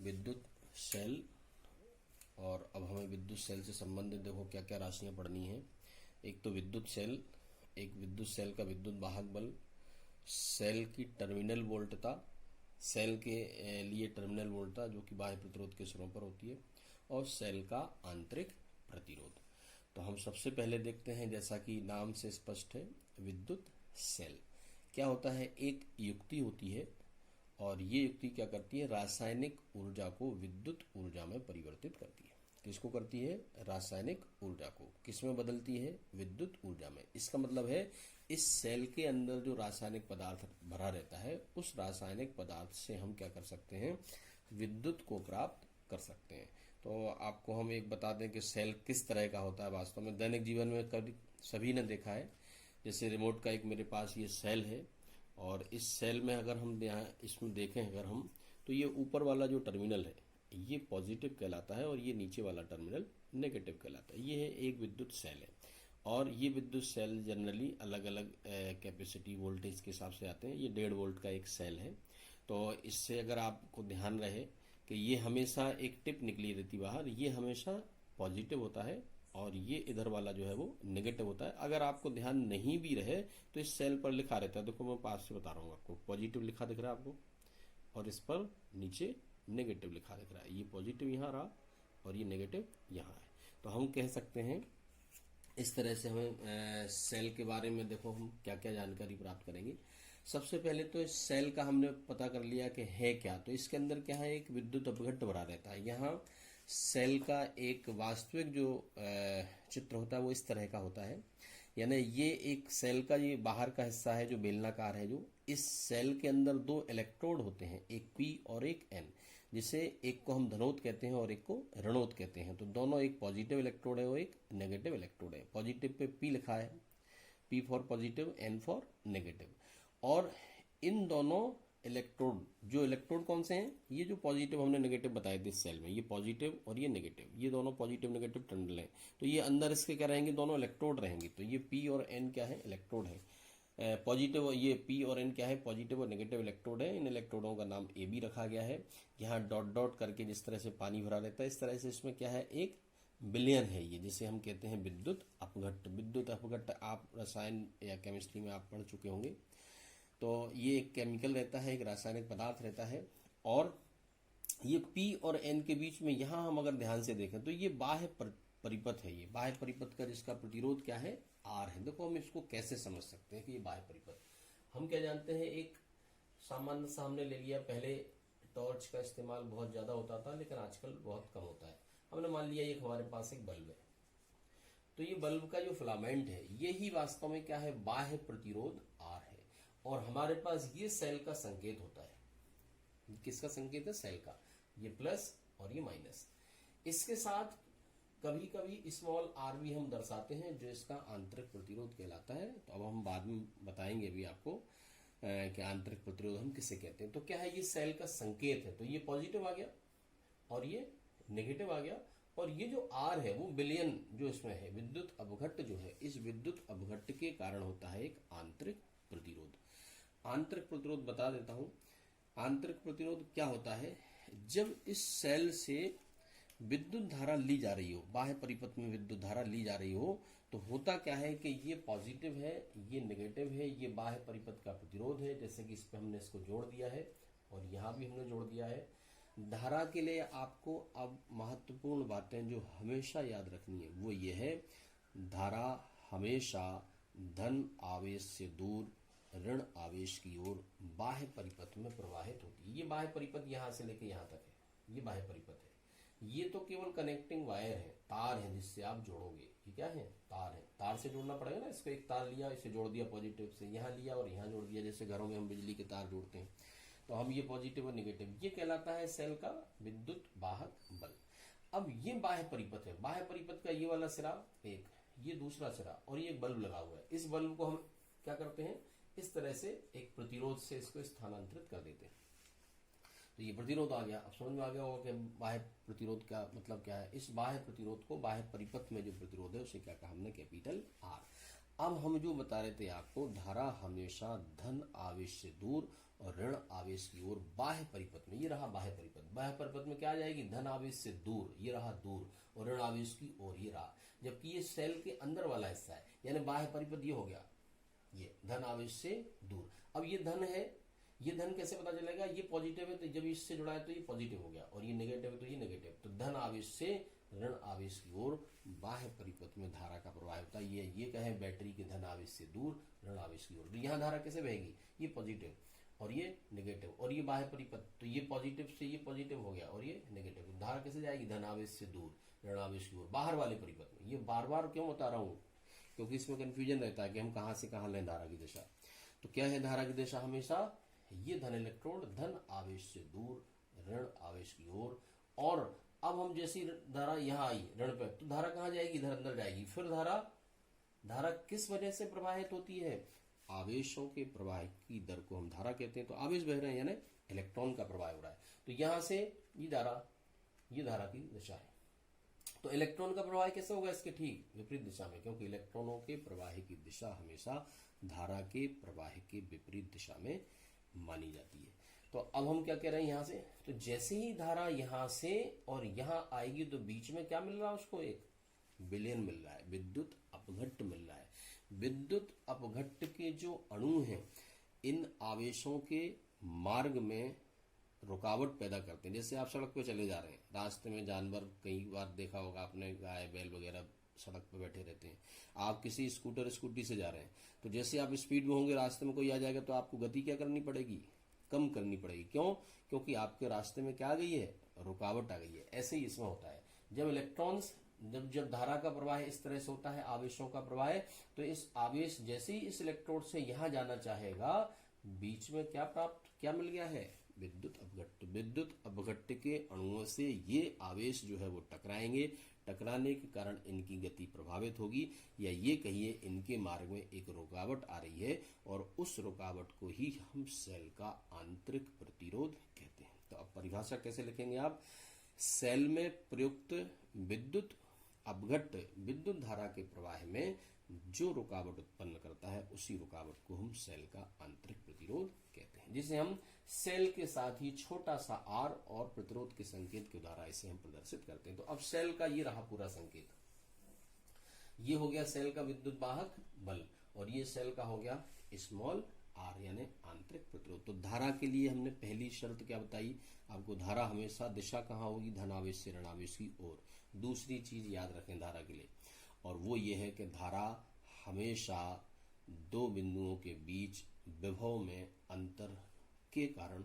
विद्युत सेल। और अब हमें विद्युत सेल से संबंधित देखो क्या क्या राशियां पढ़नी है। एक तो विद्युत सेल, एक विद्युत सेल का विद्युत वाहक बल, सेल की टर्मिनल वोल्टता, सेल के लिए टर्मिनल वोल्टता जो कि बाह्य प्रतिरोध के सिरों पर होती है, और सेल का आंतरिक प्रतिरोध। तो हम सबसे पहले देखते हैं, जैसा कि नाम से स्पष्ट है, विद्युत सेल क्या होता है। एक युक्ति होती है और ये युक्ति क्या करती है, रासायनिक ऊर्जा को विद्युत ऊर्जा में परिवर्तित करती है। किसको करती है, रासायनिक ऊर्जा को किसमें बदलती है, विद्युत ऊर्जा में। इसका मतलब है इस सेल के अंदर जो रासायनिक पदार्थ भरा रहता है, उस रासायनिक पदार्थ से हम क्या कर सकते हैं, विद्युत को प्राप्त कर सकते हैं। तो आपको हम एक बता दें कि सेल किस तरह का होता है। वास्तव में दैनिक जीवन में कभी सभी ने देखा है। जैसे रिमोट का एक मेरे पास ये सेल है, और इस सेल में अगर हम यहाँ इसमें देखें अगर हम, तो ये ऊपर वाला जो टर्मिनल है ये पॉजिटिव कहलाता है और ये नीचे वाला टर्मिनल नेगेटिव कहलाता है। ये है एक विद्युत सेल है, और ये विद्युत सेल जनरली अलग अलग कैपेसिटी वोल्टेज के हिसाब से आते हैं। ये 1.5 वोल्ट का एक सेल है। तो इससे अगर आपको ध्यान रहे कि ये हमेशा एक टिप निकली रहती बाहर, ये हमेशा पॉजिटिव होता है, और ये इधर वाला जो है वो नेगेटिव होता है। अगर आपको ध्यान नहीं भी रहे तो इस सेल पर लिखा रहता है, देखो मैं पास से बता रहा हूँ आपको, पॉजिटिव लिखा दिख रहा है आपको, और इस पर नीचे नेगेटिव लिखा दिख रहा है। ये पॉजिटिव यहाँ रहा और ये नेगेटिव यहाँ है। तो हम कह सकते हैं इस तरह से हमें सेल के बारे में देखो हम क्या क्या जानकारी प्राप्त करेंगे। सबसे पहले तो इस सेल का हमने पता कर लिया कि है क्या। तो इसके अंदर क्या है, एक विद्युत अपघट्ट भरा रहता है। यहाँ सेल का एक वास्तविक जो चित्र होता है वो इस तरह का होता है। यानी ये एक सेल का ये बाहर का हिस्सा है जो बेलनाकार है। जो इस सेल के अंदर 2 इलेक्ट्रोड होते हैं, एक पी और एक एन, जिसे एक को हम धनोद कहते हैं और एक को ऋणोद कहते हैं। तो दोनों, एक पॉजिटिव इलेक्ट्रोड है और एक नेगेटिव इलेक्ट्रोड है। पॉजिटिव पे पी लिखा है, P for positive, N for negative. और इन दोनों इलेक्ट्रोड, जो इलेक्ट्रोड कौन से हैं, ये जो पॉजिटिव हमने नेगेटिव बताए थे इस सेल में, ये पॉजिटिव और ये नेगेटिव, ये दोनों पॉजिटिव नेगेटिव टर्मिनल हैं। तो ये अंदर इसके क्या रहेंगे, दोनों इलेक्ट्रोड रहेंगे। तो ये पी और एन क्या है, इलेक्ट्रोड है। पॉजिटिव, ये पी और एन क्या है, पॉजिटिव और नेगेटिव इलेक्ट्रोड है। इन इलेक्ट्रोडों का नाम ए बी रखा गया है। यहाँ डॉट डॉट करके जिस तरह से पानी भरा रहता है, इस तरह से इसमें क्या है, एक विलयन है ये, जिसे हम कहते हैं विद्युत अपघट्ट। विद्युत अपघट्ट आप रसायन या केमिस्ट्री में आप पढ़ चुके होंगे। तो ये एक केमिकल रहता है, एक रासायनिक पदार्थ रहता है, और ये पी और एन के बीच में यहाँ हम अगर ध्यान से देखें तो ये बाह्य परिपथ है। ये बाह्य परिपथ का जिसका प्रतिरोध क्या है, आर है। देखो हम इसको कैसे समझ सकते हैं कि ये बाह्य परिपथ, हम क्या जानते हैं, एक सामान्य सा हमने ले लिया। पहले टॉर्च का इस्तेमाल बहुत ज्यादा होता था, लेकिन आजकल बहुत कम होता है। हमने मान लिया एक हमारे पास एक बल्ब है, तो ये बल्ब का जो फिलामेंट है ये ही वास्तव में क्या है, बाह्य प्रतिरोध आर है। और हमारे पास ये सेल का संकेत होता है। किसका संकेत है, सेल का। ये प्लस और ये माइनस। इसके साथ कभी कभी स्मॉल आर भी हम दर्शाते हैं, जो इसका आंतरिक प्रतिरोध कहलाता है। तो अब हम बाद में बताएंगे भी आपको कि आंतरिक प्रतिरोध हम किसे कहते हैं। तो क्या है, ये सेल का संकेत है। तो ये पॉजिटिव आ गया और ये नेगेटिव आ गया, और ये जो आर है वो विलयन जो इसमें है, विद्युत अपघट्ट जो है, इस विद्युत अपघट्ट के कारण होता है एक आंतरिक प्रतिरोध। आंतरिक प्रतिरोध बता देता हूं। आंतरिक प्रतिरोध क्या होता है, जब इस सेल से विद्युत धारा ली जा रही हो, बाह्य परिपथ में विद्युत धारा ली जा रही हो, तो होता क्या है कि ये पॉजिटिव है, ये नेगेटिव है, ये बाह्य परिपथ का प्रतिरोध है। जैसे कि इस पे हमने इसको जोड़ दिया है और यहां भी हमने जोड़ दिया है। धारा के लिए आपको अब महत्वपूर्ण बातें जो हमेशा याद रखनी है वो ये है, धारा हमेशा धन आवेश से दूर ऋण आवेश की ओर बाह्य परिपथ में प्रवाहित होती है। ये बाह्य परिपथ यहां से लेके यहां तक है, ये बाह्य परिपथ है। ये तो केवल कनेक्टिंग वायर है, तार है जिससे आप जोड़ोगे। ये क्या है, तार है। तार से जोड़ना पड़ेगा ना, इसको एक तार लिया, इसे जोड़ दिया पॉजिटिव से, यहाँ लिया और यहाँ जोड़ दिया। जैसे घरों में हम बिजली के तार जोड़ते हैं, तो हम ये पॉजिटिव और निगेटिव, ये कहलाता है सेल का विद्युत वाहक बल। अब ये बाह्य परिपथ है। बाह्य परिपथ का ये वाला सिरा एक, ये दूसरा सिरा, और ये एक बल्ब लगा हुआ है। इस बल्ब को हम क्या करते हैं, इस तरह से एक प्रतिरोध से इसको स्थानांतरित कर देते हैं। तो ये प्रतिरोध आ गया। अब समझ में आ गया होगा कि बाह्य प्रतिरोध का मतलब क्या है। इस बाह्य प्रतिरोध को, बाह्य परिपथ में जो प्रतिरोध है उसे क्या कहा हमने, कैपिटल आर। अब हम जो बता रहे थे आपको, धारा हमेशा धन आवेश से दूर और ऋण आवेश की ओर बाह्य परिपथ में, ये रहा बाह्य परिपथ, बाह्य परिपथ में क्या आ जाएगी, धन आवेश से दूर, ये रहा दूर, और ऋण आवेश की ओर, ये रहा। जबकि ये सेल के अंदर वाला हिस्सा है, यानी बाह्य परिपथ ये हो गया, ये धन आवेश से दूर। अब ये धन है, ये धन कैसे पता चलेगा, ये पॉजिटिव है तो जब इससे जुड़ा है तो ये पॉजिटिव हो गया, और ये नेगेटिव है तो ये नेगेटिव। तो धन आवेश से ऋण आवेश की ओर बाह्य परिपथ में धारा का प्रवाह होता है। ये कहें बैटरी के धन आवेश से दूर ऋण आवेश की ओर। तो यहाँ धारा कैसे बहेगी, ये पॉजिटिव और ये नेगेटिव, और ये बाह्य परिपथ, तो ये पॉजिटिव से ये पॉजिटिव हो गया और ये नेगेटिव। धारा कैसे जाएगी, धन आवेश से दूर ऋण आवेश की ओर, बाहर वाले परिपथ में। ये बार बार क्यों बता रहा हूं, क्योंकि इसमें कंफ्यूजन रहता है कि हम कहां से कहां लें धारा की दिशा। तो क्या है धारा की दिशा, हमेशा ये धन इलेक्ट्रोड धन आवेश से दूर ऋण आवेश की ओर। और अब हम जैसी धारा यहां आई ऋण पे, तो धारा कहां जाएगी, इधर अंदर जाएगी। फिर धारा किस वजह से प्रवाहित होती है, आवेशों के प्रवाह की दर को हम धारा कहते हैं। तो आवेश बह रहे हैं यानी इलेक्ट्रॉन का प्रवाह हो रहा है। तो यहां से ये धारा की दिशा है। तो इलेक्ट्रॉन का प्रवाह कैसे होगा, इसके ठीक विपरीत दिशा में, क्योंकि इलेक्ट्रॉनों के प्रवाह की दिशा हमेशा धारा के प्रवाह के विपरीत दिशा में मानी जाती है। तो अब हम क्या कह रहे हैं यहां से, तो जैसे ही धारा यहां से और यहां आएगी तो बीच में क्या मिल रहा है उसको, एक विलयन मिल रहा है, विद्युत अपघट्ट मिल रहा है। विद्युत अपघट्ट के जो अणु हैं, इन आवेशों के मार्ग में रुकावट पैदा करते हैं। जैसे आप सड़क पे चले जा रहे हैं, रास्ते में जानवर, कई बार देखा होगा आपने, गाय बैल वगैरह सड़क पे बैठे रहते हैं। आप किसी स्कूटी से जा रहे हैं, तो जैसे आप स्पीड में होंगे, रास्ते में कोई आ जाएगा तो आपको गति क्या करनी पड़ेगी, कम करनी पड़ेगी। क्यों, क्योंकि आपके रास्ते में क्या आ गई है, रुकावट आ गई है। ऐसे ही इसमें होता है, जब इलेक्ट्रॉन्स, जब धारा का प्रवाह इस तरह से होता है, आवेशों का प्रवाह, तो इस आवेश जैसे ही इस इलेक्ट्रोड से यहां जाना चाहेगा, बीच में क्या मिल गया है, विद्युत अपघट्ट। विद्युत अपघट्ट के अणुओं से ये आवेश जो है वो टकराएंगे, टकराने के कारण इनकी गति प्रभावित होगी, या ये कहिए इनके मार्ग में एक रुकावट आ रही है, और उस रुकावट को ही हम सेल का आंतरिक प्रतिरोध कहते हैं। तो अब परिभाषा कैसे लिखेंगे आप, सेल में प्रयुक्त विद्युत अपघट्ट विद्युत धारा के प्रवाह में जो रुकावट उत्पन्न करता है, उसी रुकावट को हम सेल का आंतरिक प्रतिरोध कहते हैं, जिसे हम सेल के साथ ही छोटा सा आर और प्रतिरोध के संकेत के द्वारा इसे हम प्रदर्शित करते हैं। तो अब सेल का ये रहा पूरा संकेत, ये हो गया सेल का विद्युत वाहक बल, और ये सेल का हो गया स्मॉल आर यानी आंतरिक प्रतिरोध। तो धारा के लिए हमने पहली शर्त क्या बताई आपको, धारा हमेशा दिशा कहाँ होगी, धनावेश से ऋणावेश की ओर। दूसरी चीज याद रखें धारा के लिए, और वो ये है कि धारा हमेशा दो बिंदुओं के बीच विभव में अंतर के कारण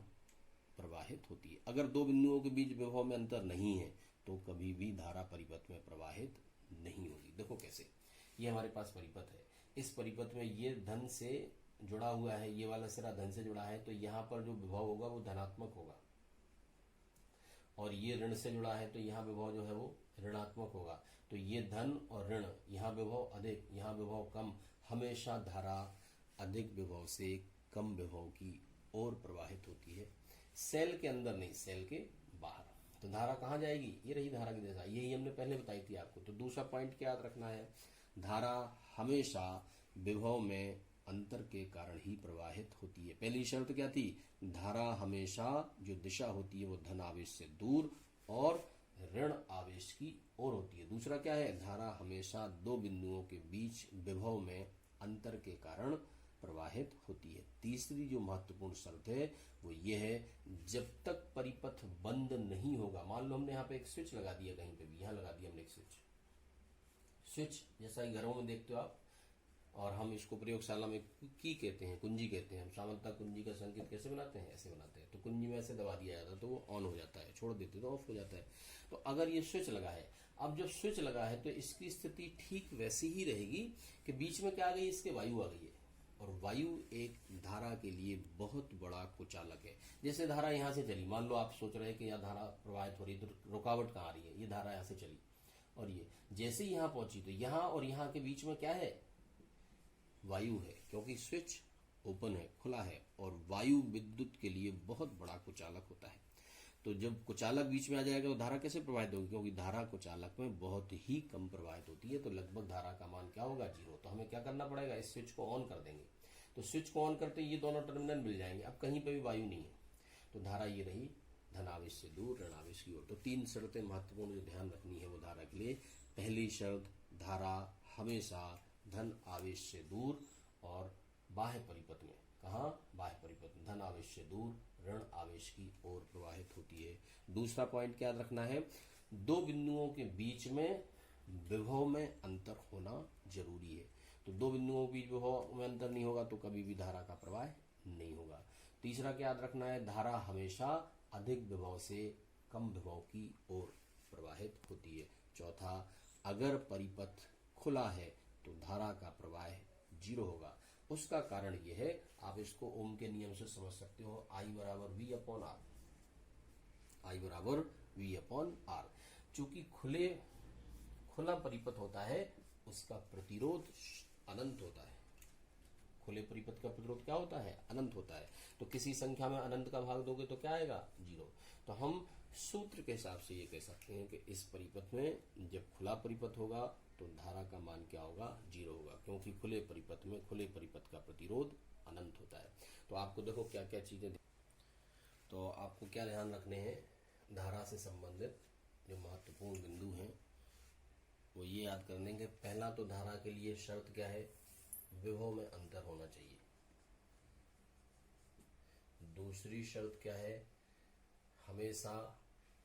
प्रवाहित होती है। अगर दो बिंदुओं के बीच विभव में अंतर नहीं है तो कभी भी धारा परिपथ में प्रवाहित नहीं होगी। देखो कैसे, ये हमारे पास परिपथ है, इस परिपथ में ये धन से जुड़ा हुआ है, ये वाला सिरा धन से जुड़ा है, तो यहां पर जो विभव होगा वो धनात्मक होगा, और ये ऋण से जुड़ा है तो यहाँ विभव जो है वो ऋणात्मक होगा। तो ये धन और ऋण, यहाँ विभव अधिक, यहाँ विभव कम, हमेशा धारा अधिक विभव से कम विभव की ओर प्रवाहित होती है, सेल के अंदर नहीं, सेल के बाहर। तो धारा कहाँ जाएगी, ये रही धारा की दिशा, यही हमने पहले बताई थी आपको। तो दूसरा पॉइंट क्या याद रखना है, धारा हमेशा विभव में अंतर के कारण ही प्रवाहित होती है। पहली शर्त क्या थी, धारा हमेशा जो दिशा होती है वो धन आवेश से दूर और ऋण आवेश की ओर होती है। दूसरा क्या है, धारा हमेशा दो बिंदुओं के बीच विभव में अंतर के कारण प्रवाहित होती है। तीसरी जो महत्वपूर्ण शर्त है वो ये है, जब तक परिपथ बंद नहीं होगा, मान लो हमने यहाँ पे एक स्विच लगा दिया, कहीं पे भी यहाँ लगा दिया हमने एक स्विच जैसा ही घरों में देखते हो आप, और हम इसको प्रयोगशाला में की कहते हैं, कुंजी कहते हैं। हम सामान्यतः कुंजी का संकेत कैसे बनाते हैं, ऐसे बनाते हैं। तो कुंजी में ऐसे दबा दिया जाता है तो वो ऑन हो जाता है, छोड़ देते तो ऑफ हो जाता है। तो अगर ये स्विच लगा है, अब जब स्विच लगा है तो इसकी स्थिति ठीक वैसी ही रहेगी कि बीच में क्या आ गई, इसके वायु आ गई है, और वायु एक धारा के लिए बहुत बड़ा कुचालक है। जैसे धारा यहाँ से चली, मान लो आप सोच रहे हैं कि यहाँ धारा प्रवाहित हो रही है, तो रुकावट कहाँ आ रही है, ये धारा यहाँ से चली, और ये जैसे ही यहाँ पहुंची तो यहाँ और यहाँ के बीच में क्या है, वायु है, क्योंकि स्विच ओपन है, खुला है, और वायु विद्युत के लिए बहुत बड़ा कुचालक होता है। तो जब कुचालक बीच में आ जाएगा तो धारा कैसे प्रवाहित होगी, क्योंकि धारा कुचालक में बहुत ही कम प्रवाहित होती है, तो लगभग धारा का मान क्या होगा, 0। तो हमें क्या करना पड़ेगा, इस स्विच को ऑन कर देंगे। तो स्विच को ऑन करते ही ये दोनों टर्मिनल मिल जाएंगे, अब कहीं पे भी वायु नहीं है, तो धारा ये रही धनावेश से दूर ऋणावेश की ओर। तो 3 शर्तें महत्वपूर्ण जो ध्यान रखनी है वो धारा के लिए। पहली शर्त, धारा हमेशा धन आवेश से दूर और बाह्य परिपथ में, कहाँ, बाह्य परिपथ में धन आवेश से दूर ऋण आवेश की ओर प्रवाहित होती है। दूसरा पॉइंट क्या रखना है, 2 बिंदुओं के बीच में विभव में अंतर होना जरूरी है। तो 2 बिंदुओं के बीच विभव में अंतर नहीं होगा तो कभी भी धारा का प्रवाह नहीं होगा। तीसरा क्या याद रखना है, धारा हमेशा अधिक विभव से कम विभव की ओर प्रवाहित होती है। चौथा, अगर परिपथ खुला है तो धारा का प्रवाह 0 होगा। उसका कारण यह है, आप इसको ओम के नियम से समझ सकते हो, I बराबर V अपॉन आर, I बराबर V अपॉन आर। चूंकि खुला परिपथ होता है उसका प्रतिरोध अनंत होता है। खुले परिपथ का प्रतिरोध क्या होता है, अनंत होता है। तो किसी संख्या में अनंत का भाग दोगे तो क्या आएगा, 0। तो हम सूत्र के हिसाब से ये कह सकते हैं कि इस परिपथ में जब खुला परिपथ होगा तो धारा का मान क्या होगा, 0 होगा, क्योंकि खुले परिपथ में खुले परिपथ का प्रतिरोध अनंत होता है। तो आपको देखो क्या क्या चीजें, तो आपको क्या ध्यान रखने हैं, धारा से संबंधित जो महत्वपूर्ण बिंदु हैं वो ये याद करने के। पहला तो धारा के लिए शर्त क्या है, विभव में अंतर होना चाहिए। दूसरी शर्त क्या है, हमेशा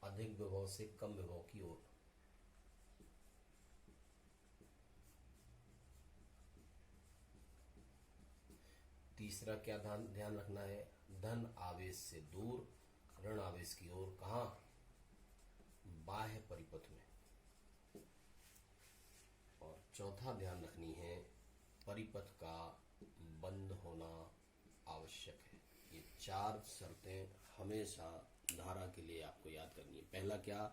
अधिक विभव से कम विभव की ओर। तीसरा क्या ध्यान रखना है, धन आवेश से दूर ऋण आवेश की ओर, कहां, बाह्य परिपथ में। और चौथा ध्यान रखनी है, परिपथ का बंद होना आवश्यक है। ये 4 शर्तें हमेशा धारा के लिए आपको याद करनी है। पहला क्या,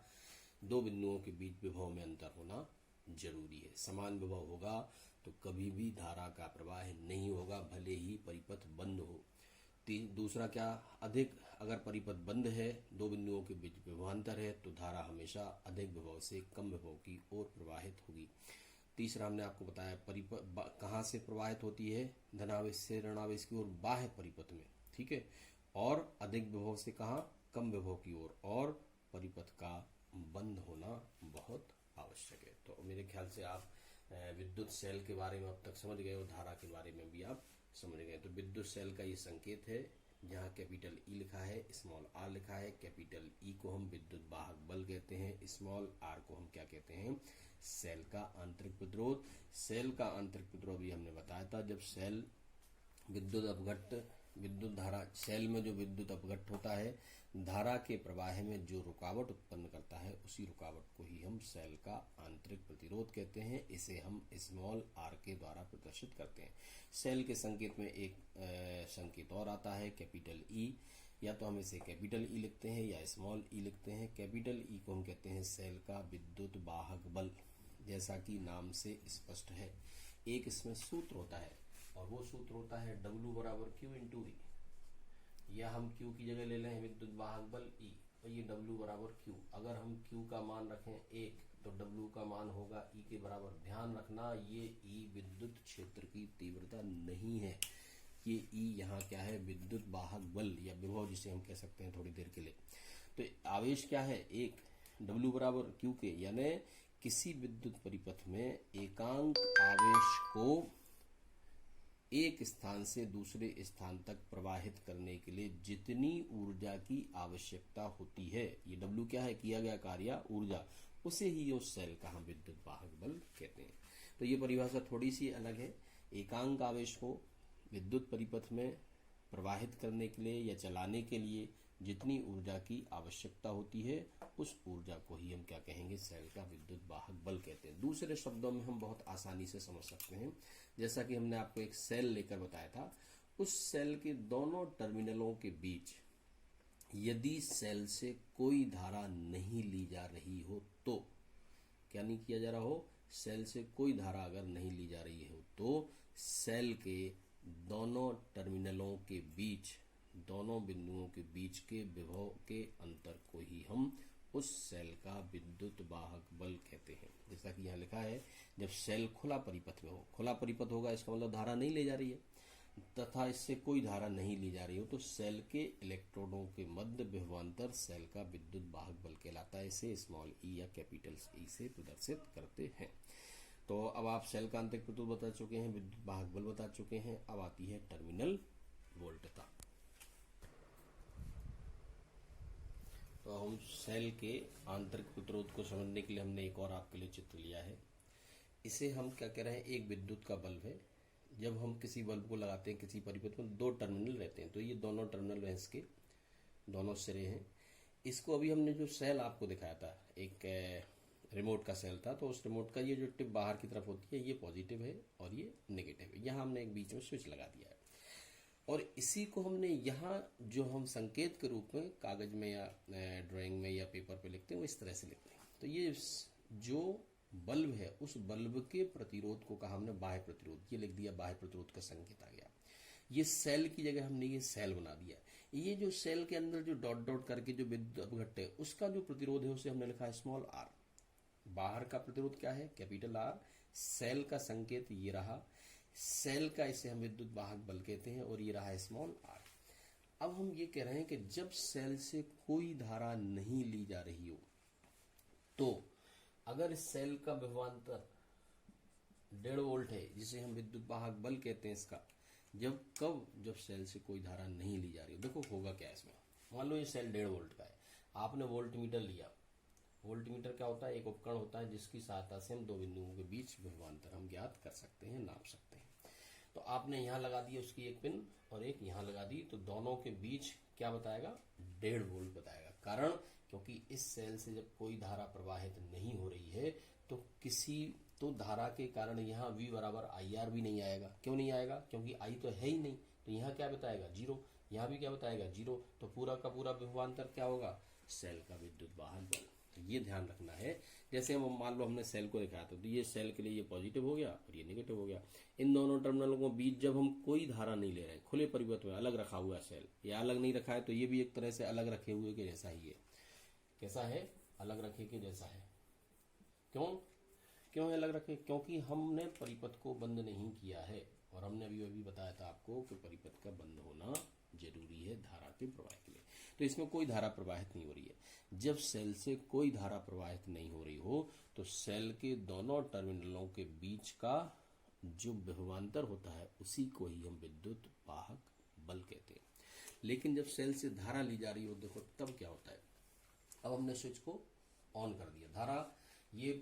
2 बिंदुओं के बीच विभव में अंतर होना जरूरी है। समान विभव होगा तो कभी भी धारा का प्रवाह नहीं होगा, भले ही परिपथ बंद हो। दूसरा क्या, अगर परिपथ बंद है, 2 बिंदुओं के बीच विभवांतर है, तो धारा हमेशा अधिक विभव से कम विभव की ओर प्रवाहित होगी। तीसरा हमने आपको बताया परिपथ कहाँ से प्रवाहित होती है, धनावेश से ऋणावेश की ओर, बाह्य परिपथ में, ठीक है, और अधिक विभव से कहाँ, कम विभव की ओर, और परिपथ का बंद होना बहुत आवश्यक है। तो मेरे ख्याल से आप विद्युत सेल के बारे में अब तक समझ गए और धारा के बारे में भी आप समझ गए। तो विद्युत सेल का ये संकेत है, जहाँ कैपिटल ई लिखा है, स्मॉल आर लिखा है। कैपिटल ई को हम विद्युत वाहक बल कहते हैं, स्मॉल आर को हम क्या कहते हैं, सेल का आंतरिक प्रतिरोध। सेल का आंतरिक प्रतिरोध भी हमने बताया था, जब सेल विद्युत धारा, सेल में जो विद्युत अपघट्ट होता है, धारा के प्रवाह में जो रुकावट उत्पन्न करता है, उसी रुकावट को ही हम सेल का आंतरिक प्रतिरोध कहते हैं। इसे हम स्मॉल आर के द्वारा प्रदर्शित करते हैं। सेल के संकेत में एक संकेत और आता है, कैपिटल ई। या तो हम इसे कैपिटल ई लिखते हैं या स्मॉल ई लिखते हैं। कैपिटल ई को हम कहते हैं सेल का विद्युत वाहक बल, जैसा कि नाम से स्पष्ट है। एक इसमें सूत्र होता है और वो सूत्र होता है W बराबर Q इंटू E, या हम Q की जगह ले लें विद्युत वाहक बल E, तो ये W बराबर Q। अगर हम Q का मान रखें 1 तो W का मान होगा E के बराबर। ध्यान रखना, ये E विद्युत क्षेत्र की तीव्रता नहीं है, ये E यहाँ क्या है, विद्युत वाहक बल या विभव जिसे हम कह सकते हैं थोड़ी देर के लिए। तो आवेश क्या है, 1, W बराबर Q के, यानी किसी विद्युत परिपथ में एकांक आवेश को एक स्थान से दूसरे स्थान तक प्रवाहित करने के लिए जितनी ऊर्जा की आवश्यकता होती है, ये W क्या है, किया गया कार्य ऊर्जा, उसे ही उस सेल का हम विद्युत वाहक बल कहते हैं। तो ये परिभाषा थोड़ी सी अलग है। एकांक आवेश को विद्युत परिपथ में प्रवाहित करने के लिए या चलाने के लिए जितनी ऊर्जा की आवश्यकता होती है, उस ऊर्जा को ही हम क्या कहेंगे, सेल का विद्युत वाहक बल कहते हैं। दूसरे शब्दों में हम बहुत आसानी से समझ सकते हैं, जैसा कि हमने आपको एक सेल लेकर बताया था, उस सेल के दोनों टर्मिनलों के बीच यदि सेल से कोई धारा नहीं ली जा रही हो, तो क्या नहीं किया जा रहा हो, सेल से कोई धारा अगर नहीं ली जा रही हो, तो सेल के दोनों टर्मिनलों के बीच दोनों बिंदुओं के बीच के विभव के अंतर को ही हम उस सेल का विद्युत वाहक बल कहते हैं। जैसा कि यहाँ लिखा है, जब सेल खुला परिपथ में हो, खुला परिपथ होगा इसका मतलब धारा नहीं ले जा रही है तथा इससे कोई धारा नहीं ली जा रही हो, तो सेल के इलेक्ट्रोडों के मध्य विभवांतर सेल का विद्युत वाहक बल कहलाता है। इसे स्मॉल ई या कैपिटल ई से प्रदर्शित करते हैं। तो अब आप सेल का आंतरिक प्रतिरोध बता चुके हैं, विद्युत वाहक बल बता चुके हैं। अब आती है टर्मिनल वोल्टता। तो हम सेल के आंतरिक प्रतिरोध को समझने के लिए हमने एक और आपके लिए चित्र लिया है। इसे हम क्या कह रहे हैं, एक विद्युत का बल्ब है। जब हम किसी बल्ब को लगाते हैं किसी परिपथ में, दो टर्मिनल रहते हैं, तो ये दोनों टर्मिनल हैं, इसके दोनों सिरे हैं। इसको अभी हमने जो सेल आपको दिखाया था, एक रिमोट का सेल था, तो उस रिमोट का ये जो टिप बाहर की तरफ होती है ये पॉजिटिव है और ये नेगेटिव है। यहाँ हमने एक बीच में स्विच लगा दिया है और इसी को हमने यहाँ जो हम संकेत के रूप में कागज में या ड्राइंग में या पेपर पे लिखते हैं वो इस तरह से लिखते हैं। तो ये जो बल्ब है उस बल्ब के प्रतिरोध को कहा हमने बाह्य प्रतिरोध, ये लिख दिया, बाह्य प्रतिरोध का संकेत आ गया। ये सेल की जगह हमने ये सेल बना दिया। ये जो सेल के अंदर जो डॉट डॉट करके जो विद्युत अपघट्ट है उसका जो प्रतिरोध है उसे हमने लिखा है स्मॉल आर। बाहर का प्रतिरोध क्या है, कैपिटल आर। सेल का संकेत ये रहा, सेल का इसे हम विद्युत वाहक बल कहते हैं और ये रहा स्मॉल आर। अब हम ये कह रहे हैं कि जब सेल से कोई धारा नहीं ली जा रही हो, तो अगर सेल का विभवांतर 1.5 वोल्ट है जिसे हम विद्युत वाहक बल कहते हैं इसका, जब सेल से कोई धारा नहीं ली जा रही हो, देखो होगा क्या इसमें। मान लो ये सेल 1.5 वोल्ट का है, आपने वोल्टमीटर लिया। वोल्टमीटर क्या होता है, एक उपकरण होता है जिसकी सहायता से हम दो बिंदुओं के बीच विभवांतर हम ज्ञात कर सकते हैं, नाप सकते हैं। तो आपने यहाँ लगा दी उसकी एक पिन और एक यहाँ लगा दी, तो दोनों के बीच क्या बताएगा, 1.5 वोल्ट बताएगा। कारण क्योंकि इस सेल से जब कोई धारा प्रवाहित नहीं हो रही है तो धारा के कारण यहाँ V बराबर IR भी नहीं आएगा। क्यों नहीं आएगा, क्योंकि I तो है ही नहीं, तो यहाँ क्या बताएगा 0, यहाँ भी क्या बताएगा 0। तो पूरा का पूरा विभवांतर क्या होगा, सेल का विद्युत वाहक बल। तो ये ध्यान रखना है। जैसे हम मान लो हमने सेल को दिखाया था, तो ये सेल के लिए ये पॉजिटिव हो गया और ये नेगेटिव हो गया। इन दोनों टर्मिनलों के बीच जब हम कोई धारा नहीं ले रहे हैं, खुले परिपथ में अलग रखा हुआ है सेल, या अलग नहीं रखा है तो ये भी एक तरह से अलग रखे हुए के जैसा ही है। कैसा है, अलग रखे के जैसा है। क्यों है अलग रखे, क्योंकि हमने परिपथ को बंद नहीं किया है और हमने अभी बताया था आपको कि परिपथ का बंद होना जरूरी है धारा के प्रवाह के लिए। तो इसमें कोई धारा प्रवाहित नहीं हो रही है। जब सेल से कोई धारा प्रवाहित नहीं हो रही हो तो सेल के दोनों टर्मिनलों के बीच का जो विभवांतर होता है उसी को ही हम विद्युत वाहक बल कहते हैं। लेकिन जब सेल से धारा ली जा रही हो, देखो तब क्या होता है। अब हमने स्विच को ऑन कर दिया, धारा ये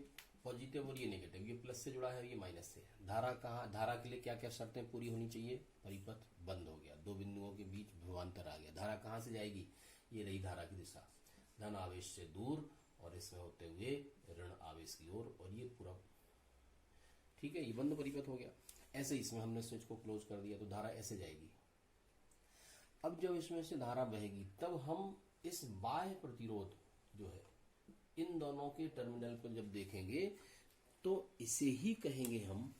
पॉजिटिव और ये नेगेटिव, ये प्लस से जुड़ा है ये माइनस से। धारा के लिए क्या क्या शर्तें पूरी होनी चाहिए, परिपथ बंद हो गया, दो बिंदुओं के बीच विभवांतर आ गया। धारा कहाँ से जाएगी, ये रही धारा की दिशा, धन आवेश से दूर और इसमें होते हुए ऋण आवेश की ओर, और ये पूरा ठीक है, ये बंद परिपथ हो गया। ऐसे ही इसमें हमने स्विच को क्लोज कर दिया तो धारा ऐसे जाएगी। अब जब इसमें से धारा बहेगी तब हम इस बाह्य प्रतिरोध जो है इन दोनों के टर्मिनल पर जब देखेंगे तो इसे ही कहेंगे हम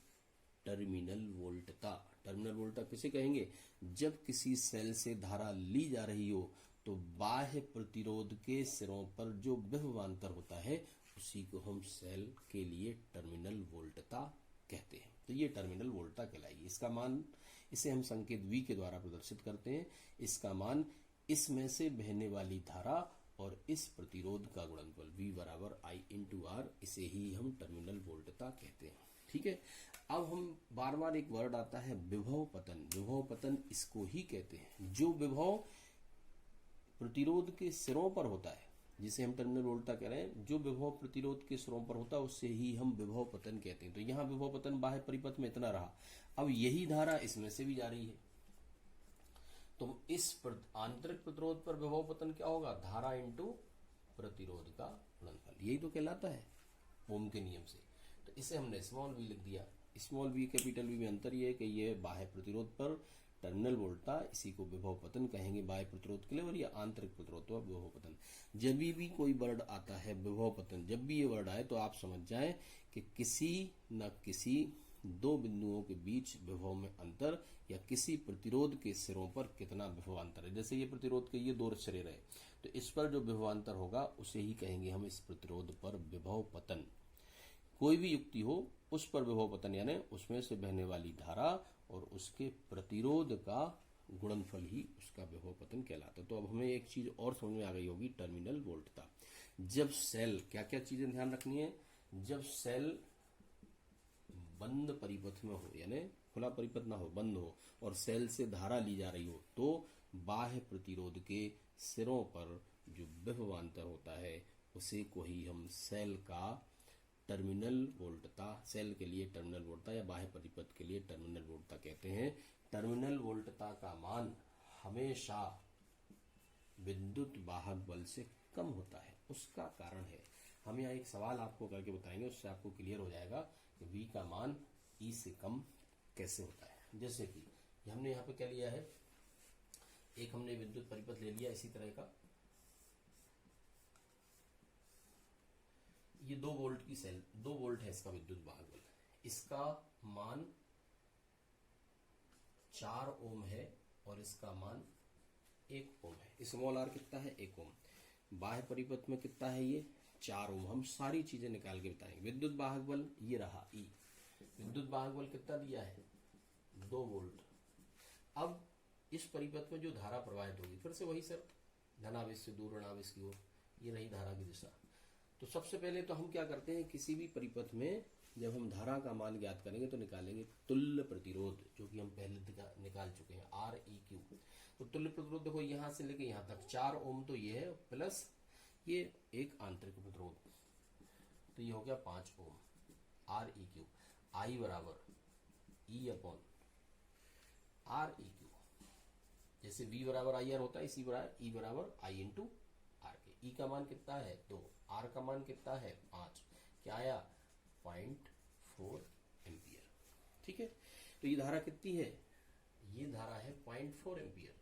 टर्मिनल वोल्टता। टर्मिनल वोल्टता किसे कहेंगे, जब किसी सेल से धारा ली जा रही हो तो बाह्य प्रतिरोध के सिरों पर जो विभवांतर होता है उसी को हम सेल के लिए टर्मिनल वोल्टता कहते हैं। तो ये टर्मिनल वोल्टता कहलाएगी। इसका मान, इसे हम संकेत V के द्वारा प्रदर्शित करते हैं। इसका मान इसमें से बहने वाली धारा और इस प्रतिरोध का गुणनफल V बराबर I इंटू R, इसे ही हम टर्मिनल वोल्टता कहते हैं। ठीक है, अब हम बार बार एक वर्ड आता है विभव पतन। विभव पतन इसको ही कहते हैं जो विभव प्रतिरोध के सिरों पर होता है, जिसे हम टर्मिनल वोल्टता कह रहे हैं। जो विभव प्रतिरोध के सिरों पर होता है उससे ही हम विभव पतन कहते हैं। तो यहाँ विभव पतन बाह्य परिपथ में इतना रहा, अब यही धारा इसमें से भी जा रही है, तो इस आंतरिक प्रतिरोध पर विभव पतन क्या होगा, धारा इंटू प्रतिरोध का गुणनफल। यही तो कहलाता है ओम के नियम से। तो इसे हमने स्मॉल v लिख दिया। स्मॉल v कैपिटल V में अंतर ये है कि ये बाह्य प्रतिरोध पर टर्मिनल वोल्टता, इसी को विभव पतन कहेंगे बाह्य प्रतिरोध के लिए, और ये आंतरिक प्रतिरोध पर विभव पतन। जब भी कोई वर्ड आता है विभव पतन, जब भी ये वर्ड आए तो आप समझ जाएं कि किसी न किसी दो बिंदुओं के बीच विभव में अंतर या किसी प्रतिरोध के सिरों पर कितना विभवांतर है। जैसे ये प्रतिरोध के ये दो सिरे रहे, तो इस पर जो विभवांतर होगा उसे ही कहेंगे हम इस प्रतिरोध पर विभव पतन। कोई भी युक्ति हो उस पर विभव पतन यानी उसमें से बहने वाली धारा और उसके प्रतिरोध का गुणनफल ही उसका विभव पतन कहलाता है। तो अब हमें एक चीज और समझ में आ गई होगी, टर्मिनल वोल्टता। जब सेल, क्या क्या चीजें ध्यान रखनी है, जब सेल बंद परिपथ में हो यानी खुला परिपथ ना हो, बंद हो और सेल से धारा ली जा रही हो, तो बाह्य प्रतिरोध के सिरों पर जो विभवांतर होता है उसे को ही हम सेल का टर्मिनल वोल्टता, सेल के लिए टर्मिनल वोल्टता या बाह्य परिपथ के लिए टर्मिनल वोल्टता कहते हैं। टर्मिनल वोल्टता का मान हमेशा विद्युत वाहक बल से कम होता है। उसका कारण है, हम यहाँ एक सवाल आपको करके बताएंगे, उससे आपको क्लियर हो जाएगा कि V का मान E से कम कैसे होता है। जैसे कि हमने यहाँ पे क्या लिया है, एक हमने विद्युत परिपथ ले लिया इसी तरह का, ये 2 वोल्ट की सेल, 2 वोल्ट है इसका विद्युत वाहक बल, इसका मान 4 ओम है और इसका मान 1 ओम है। स्मॉल आर कितना है, 1 ओम। बाह्य परिपथ में कितना है ये, 4 ओम। हम सारी चीजें निकाल के बताएंगे। विद्युत वाहक बल ये रहा E, विद्युत वाहक बल कितना दिया है, 2 वोल्ट। अब इस परिपथ में जो धारा प्रवाहित होगी, फिर से वही शर्त, धनावेश से दूर ऋणावेश की ओर, ये रही धारा की दिशा। तो सबसे पहले तो हम क्या करते हैं, किसी भी परिपथ में जब हम धारा का मान ज्ञात करेंगे तो निकालेंगे तुल्य प्रतिरोध, जो कि हम पहले निकाल चुके हैं, Req। तो तुल्य प्रतिरोध देखो यहां से लेके यहां तक 4 ओम तो ये है, प्लस ये एक आंतरिक प्रतिरोध, तो ये हो गया 5 ओम। Req, I बराबर E अपॉन Req, जैसे V बराबर IR होता है, इसी बराबर E बराबर I इंटू आर के। E का मान कितना है 2, R का मान कितना है 5, क्या आया 0.4 एम्पियर। ठीक है, तो ये धारा कितनी है, ये धारा है 0.4 एम्पियर।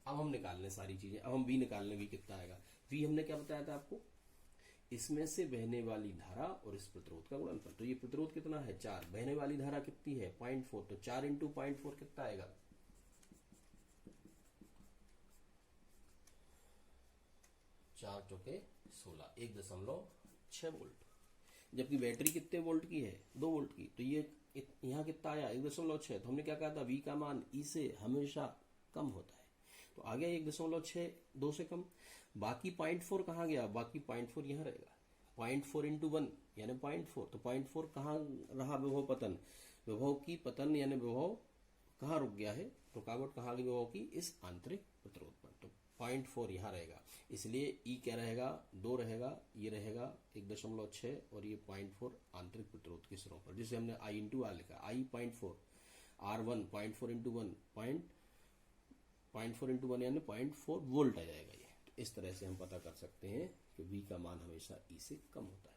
अब हम निकाल लें सारी चीजें, अब हम V निकाल लें, V कितना आएगा। V हमने क्या बताया था आपको, इसमें से बहने वाली धारा और इस प्रतिरोध का गुणनफल। तो ये प्रतिरोध कितना है 4, बहने वाली धारा कितनी है 0.4, तो 4 इंटू 0.4 कितना आएगा, 4 चौके 16, 1.6 वोल्ट। जबकि बैटरी कितने वोल्ट की है, 2 वोल्ट की, तो ये यहाँ कितना आया 1.6। तो हमने क्या कहा था, V का मान E से हमेशा कम होता है, तो आ गया 1.6, 2 से कम। बाकी 0.4 कहाँ गया, बाकी 0.4 यहाँ रहेगा, 0.4 इंटू 1 यानी 0.4, तो 0.4 कहाँ रहा विभव पतन, विभव की पतन यानी विभव कहाँ रुक गया है, रुकावट कहाँ गई विभव की, इस आंतरिक प्रतिरोध पर। तो 0.4 यहाँ रहेगा, इसलिए E क्या रहेगा 2 रहेगा, ये रहेगा 1.6 और ये 0.4 आंतरिक प्रतिरोध के सिरों पर, जिसे हमने I इंटू आर लिखा, I 0.4, R1 0.4 इंटू 1 0.4 इंटू 1 यानी 0.4 वोल्ट आ जाएगा ये। तो इस तरह से हम पता कर सकते हैं कि V का मान हमेशा E से कम होता है।